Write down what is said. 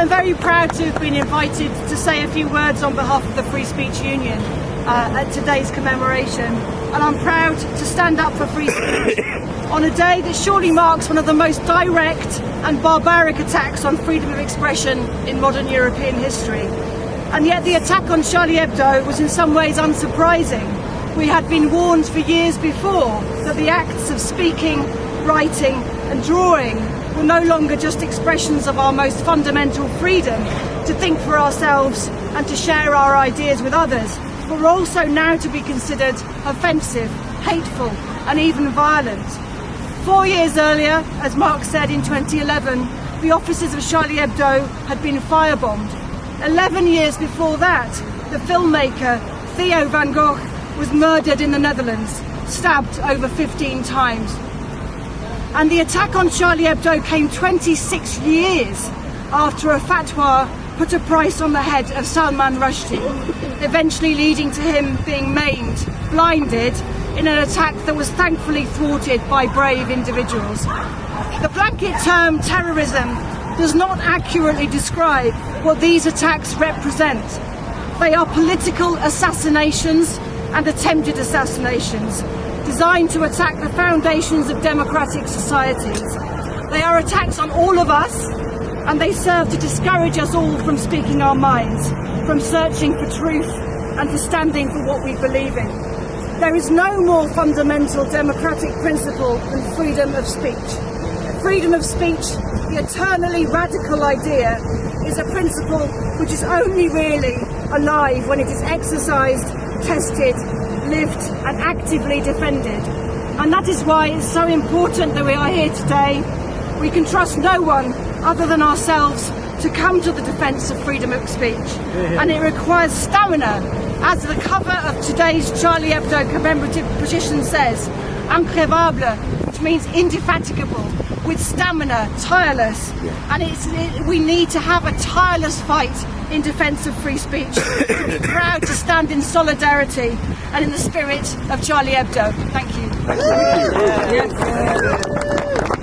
I'm very proud to have been invited to say a few words on behalf of the Free Speech Union at today's commemoration, and I'm proud to stand up for free speech on a day that surely marks one of the most direct and barbaric attacks on freedom of expression in modern European history. And yet the attack on Charlie Hebdo was in some ways unsurprising. We had been warned for years before that the acts of speaking, writing and drawing were no longer just expressions of our most fundamental freedom to think for ourselves and to share our ideas with others, but were also now to be considered offensive, hateful and even violent. 4 years earlier, as Mark said, in 2011, the offices of Charlie Hebdo had been firebombed. 11 years before that, the filmmaker Theo van Gogh was murdered in the Netherlands, stabbed over 15 times. And the attack on Charlie Hebdo came 26 years after a fatwa put a price on the head of Salman Rushdie, eventually leading to him being maimed, blinded, in an attack that was thankfully thwarted by brave individuals. The blanket term terrorism does not accurately describe what these attacks represent. They are political assassinations and attempted assassinations, designed to attack the foundations of democratic societies. They are attacks on all of us, and they serve to discourage us all from speaking our minds, from searching for truth and for standing for what we believe in. There is no more fundamental democratic principle than freedom of speech. Freedom of speech, the eternally radical idea, is a principle which is only really alive when it is exercised, tested, lived and actively defended. And that is why it's so important that we are here today. We can trust no one other than ourselves to come to the defence of freedom of speech. And it requires stamina, as the cover of today's Charlie Hebdo commemorative petition says, increvable, which means indefatigable, with stamina, tireless. And we need to have a tireless fight in defence of free speech, to be proud to stand in solidarity and in the spirit of Charlie Hebdo. Thank you.